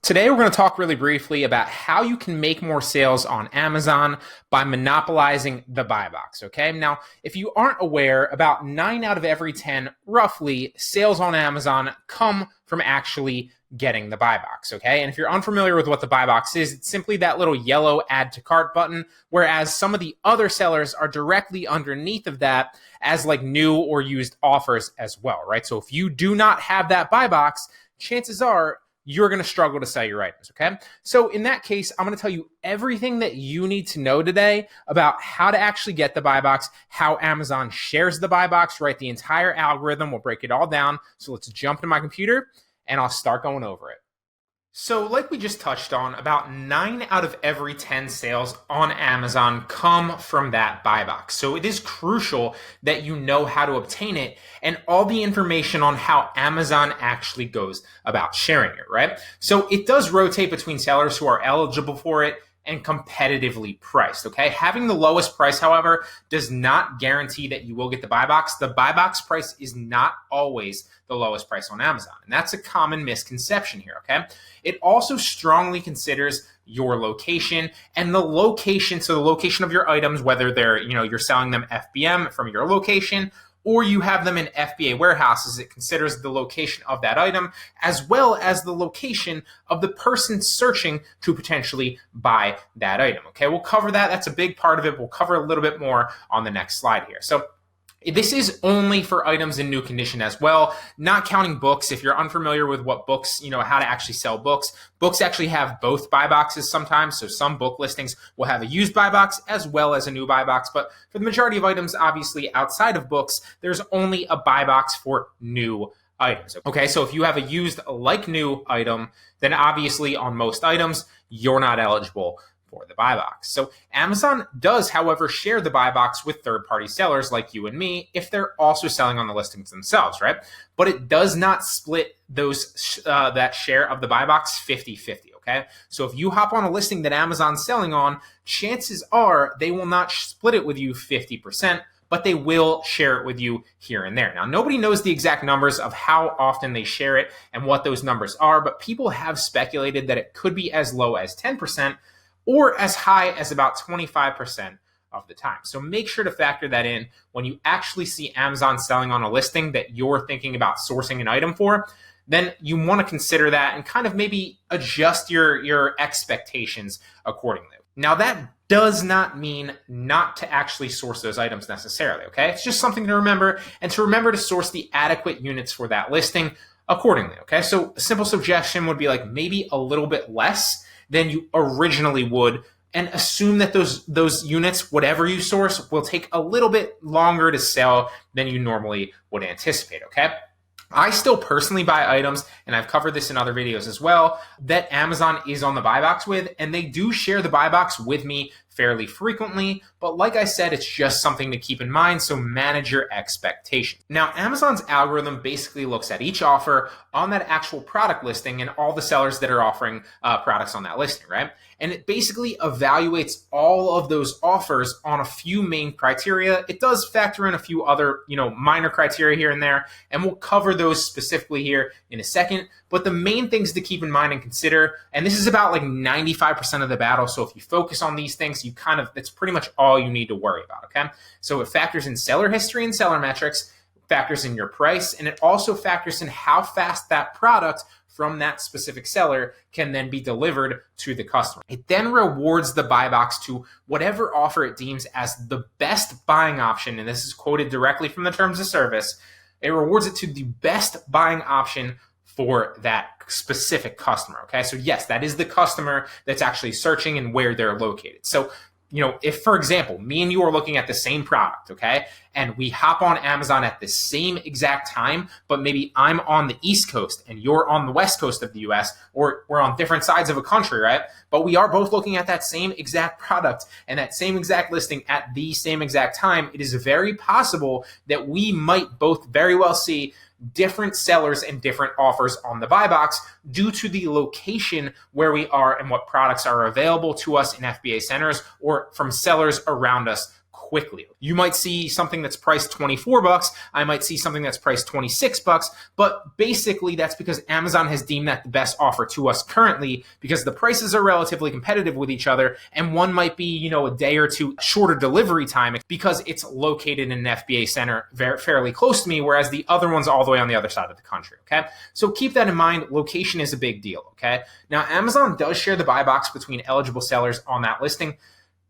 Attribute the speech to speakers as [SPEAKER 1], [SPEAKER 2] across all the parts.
[SPEAKER 1] Today, we're going to talk really briefly about how you can make more sales on Amazon by monopolizing the buy box, okay? Now, if you aren't aware, about 9 out of every 10, roughly, sales on Amazon come from actually getting the buy box, okay? And if you're unfamiliar with what the buy box is, it's simply that little yellow add to cart button, whereas some of the other sellers are directly underneath of that as like new or used offers as well, right? So if you do not have that buy box, chances are you're going to struggle to sell your items, okay? So in that case, I'm going to tell you everything that you need to know today about how to actually get the buy box, how Amazon shares the buy box, right? The entire algorithm, we'll break it all down. So let's jump into my computer and I'll start going over it. So like we just touched on, about 9 out of every 10 sales on Amazon come from that buy box. So it is crucial that you know how to obtain it and all the information on how Amazon actually goes about sharing it, right? So it does rotate between sellers who are eligible for it and competitively priced, okay? Having the lowest price, however, does not guarantee that you will get the buy box. The buy box price is not always the lowest price on Amazon. And that's a common misconception here, okay? It also strongly considers your location and the location, so the location of your items, whether they're, you're selling them FBM from your location or you have them in FBA warehouses, it considers the location of that item as well as the location of the person searching to potentially buy that item. Okay, we'll cover that. That's a big part of it. We'll cover a little bit more on the next slide here. So this is only for items in new condition as well, not counting books. If you're unfamiliar with what books, how to actually sell books, books actually have both buy boxes sometimes. So some book listings will have a used buy box as well as a new buy box. But for the majority of items, obviously outside of books, there's only a buy box for new items. Okay, so if you have a used like new item, then obviously on most items, you're not eligible for the buy box. So Amazon does, however, share the buy box with third-party sellers like you and me if they're also selling on the listings themselves, right? But it does not split those that share of the buy box 50-50, okay? So if you hop on a listing that Amazon's selling on, chances are they will not split it with you 50%, but they will share it with you here and there. Now, nobody knows the exact numbers of how often they share it and what those numbers are, but people have speculated that it could be as low as 10%, or as high as about 25% of the time. So make sure to factor that in when you actually see Amazon selling on a listing that you're thinking about sourcing an item for. Then you want to consider that and kind of maybe adjust your expectations accordingly. Now, that does not mean not to actually source those items necessarily, okay? It's just something to remember, and to remember to source the adequate units for that listing accordingly, okay? So a simple suggestion would be like maybe a little bit less than you originally would, and assume that those units, whatever you source, will take a little bit longer to sell than you normally would anticipate, okay? I still personally buy items, and I've covered this in other videos as well, that Amazon is on the buy box with, and they do share the buy box with me fairly frequently, but like I said, it's just something to keep in mind, so manage your expectations. Now, Amazon's algorithm basically looks at each offer on that actual product listing and all the sellers that are offering products on that listing, right? And it basically evaluates all of those offers on a few main criteria. It does factor in a few other, minor criteria here and there, and we'll cover those specifically here in a second. But the main things to keep in mind and consider, and this is about like 95% of the battle. So if you focus on these things, that's pretty much all you need to worry about, okay? So it factors in seller history and seller metrics, factors in your price, and it also factors in how fast that product from that specific seller can then be delivered to the customer. It then rewards the buy box to whatever offer it deems as the best buying option, and this is quoted directly from the terms of service. It rewards it to the best buying option for that specific customer, okay? So yes, that is the customer that's actually searching and where they're located. So if, for example, me and you are looking at the same product, okay, and we hop on Amazon at the same exact time, but maybe I'm on the East Coast and you're on the West Coast of the US, or we're on different sides of a country, right? But we are both looking at that same exact product and that same exact listing at the same exact time. It is very possible that we might both very well see different sellers and different offers on the buy box due to the location where we are and what products are available to us in FBA centers or from sellers around us quickly. You might see something that's priced $24. I might see something that's priced $26, but basically that's because Amazon has deemed that the best offer to us currently because the prices are relatively competitive with each other, and one might be, a day or two shorter delivery time because it's located in an FBA center fairly close to me, whereas the other one's all the way on the other side of the country, okay? So keep that in mind. Location is a big deal, okay? Now, Amazon does share the buy box between eligible sellers on that listing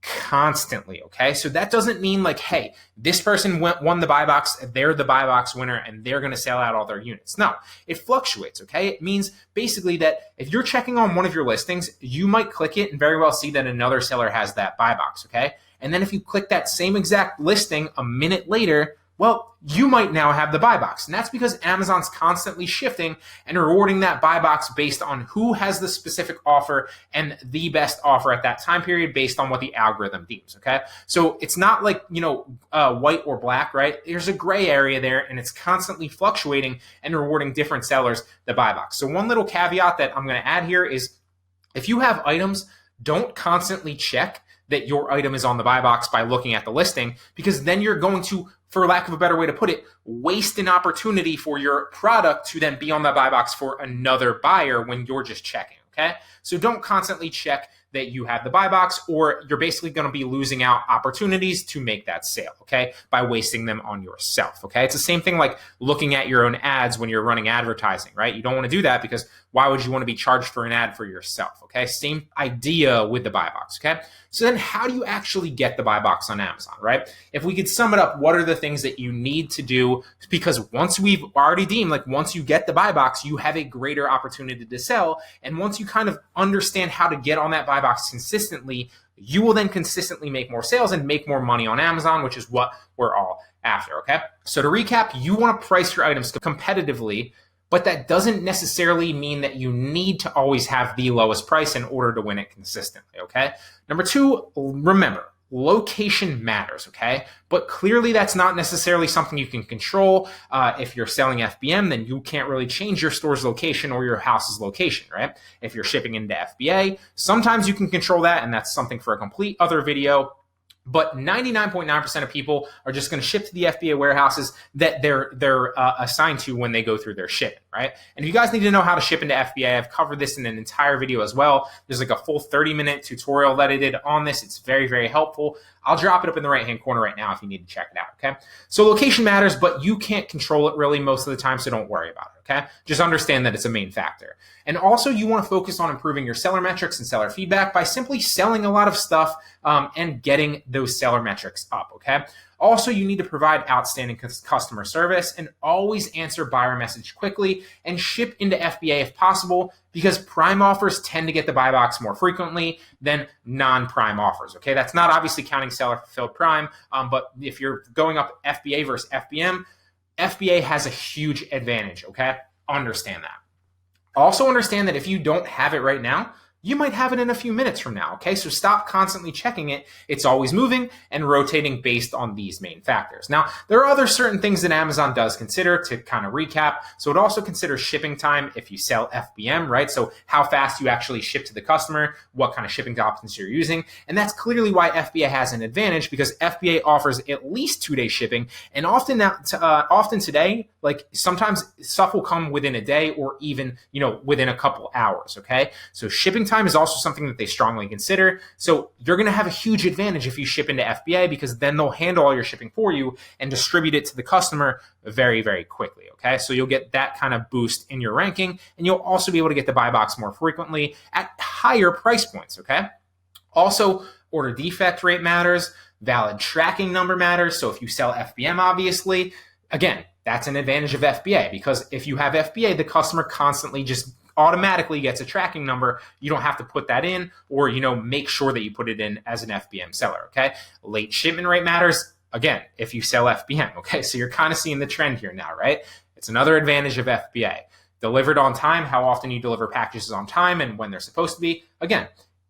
[SPEAKER 1] constantly, okay? So that doesn't mean like, hey, this person won the buy box, they're the buy box winner, and they're going to sell out all their units. No, it fluctuates, okay? It means basically that if you're checking on one of your listings, you might click it and very well see that another seller has that buy box, okay? And then if you click that same exact listing a minute later, well, you might now have the buy box. And that's because Amazon's constantly shifting and rewarding that buy box based on who has the specific offer and the best offer at that time period based on what the algorithm deems, okay? So it's not like, white or black, right? There's a gray area there, and it's constantly fluctuating and rewarding different sellers the buy box. So one little caveat that I'm going to add here is if you have items, don't constantly check that your item is on the buy box by looking at the listing, because then you're going to, for lack of a better way to put it, waste an opportunity for your product to then be on the buy box for another buyer when you're just checking, okay? So don't constantly check that you have the buy box, or you're basically going to be losing out opportunities to make that sale, okay, by wasting them on yourself, okay? It's the same thing like looking at your own ads when you're running advertising, right? You don't want to do that because why would you want to be charged for an ad for yourself, okay? Same idea with the buy box, okay? So then how do you actually get the buy box on Amazon, right? If we could sum it up, what are the things that you need to do? Because once we've already deemed, like once you get the buy box, you have a greater opportunity to sell. And once you kind of understand how to get on that buy box consistently, you will then consistently make more sales and make more money on Amazon, which is what we're all after, okay? So to recap, you want to price your items competitively, but that doesn't necessarily mean that you need to always have the lowest price in order to win it consistently, okay? Number two, remember, location matters, okay? But clearly that's not necessarily something you can control. If you're selling FBM, then you can't really change your store's location or your house's location, right? If you're shipping into FBA, sometimes you can control that, and that's something for a complete other video. But 99.9% of people are just going to ship to the FBA warehouses that they're assigned to when they go through their shipping, right? And if you guys need to know how to ship into FBA, I've covered this in an entire video as well. There's like a full 30-minute tutorial that I did on this. It's very, very helpful. I'll drop it up in the right-hand corner right now if you need to check it out, okay? So location matters, but you can't control it really most of the time, so don't worry about it, okay? Just understand that it's a main factor. And also, you want to focus on improving your seller metrics and seller feedback by simply selling a lot of stuff and getting those seller metrics up, okay? Also, you need to provide outstanding customer service and always answer buyer message quickly and ship into FBA if possible, because prime offers tend to get the buy box more frequently than non-prime offers, okay? That's not obviously counting seller fulfilled prime, but if you're going up FBA versus FBM, FBA has a huge advantage, okay? Understand that. Also understand that if you don't have it right now, you might have it in a few minutes from now, okay? So stop constantly checking it. It's always moving and rotating based on these main factors. Now, there are other certain things that Amazon does consider to kind of recap. So it also considers shipping time if you sell FBM, right? So how fast you actually ship to the customer, what kind of shipping options you're using. And that's clearly why FBA has an advantage, because FBA offers at least 2-day shipping. And often today, like sometimes stuff will come within a day or even, within a couple hours, okay? So shipping time is also something that they strongly consider. So you're going to have a huge advantage if you ship into FBA, because then they'll handle all your shipping for you and distribute it to the customer very, very quickly, okay? So you'll get that kind of boost in your ranking, and you'll also be able to get the buy box more frequently at higher price points, okay? Also, order defect rate matters, valid tracking number matters. So if you sell FBM, obviously, again, that's an advantage of FBA, because if you have FBA, the customer constantly just automatically gets a tracking number. You don't have to put that in, or make sure that you put it in as an FBM seller, okay? Late shipment rate matters, again, if you sell FBM, okay? So you're kind of seeing the trend here now, right? It's another advantage of FBA. Delivered on time, how often you deliver packages on time and when they're supposed to be. Again,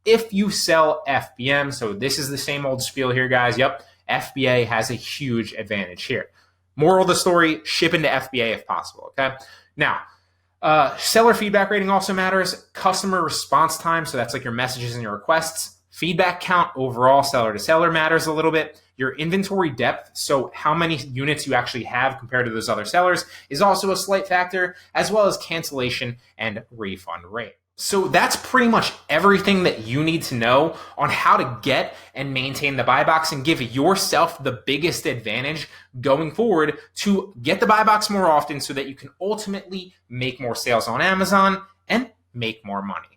[SPEAKER 1] if you sell FBM, so this is the same old spiel here, guys. Yep, FBA has a huge advantage here. Moral of the story, ship into FBA if possible, okay? Now, seller feedback rating also matters. Customer response time, so that's like your messages and your requests. Feedback count overall, seller to seller, matters a little bit. Your inventory depth, so how many units you actually have compared to those other sellers, is also a slight factor, as well as cancellation and refund rate. So that's pretty much everything that you need to know on how to get and maintain the buy box and give yourself the biggest advantage going forward to get the buy box more often so that you can ultimately make more sales on Amazon and make more money.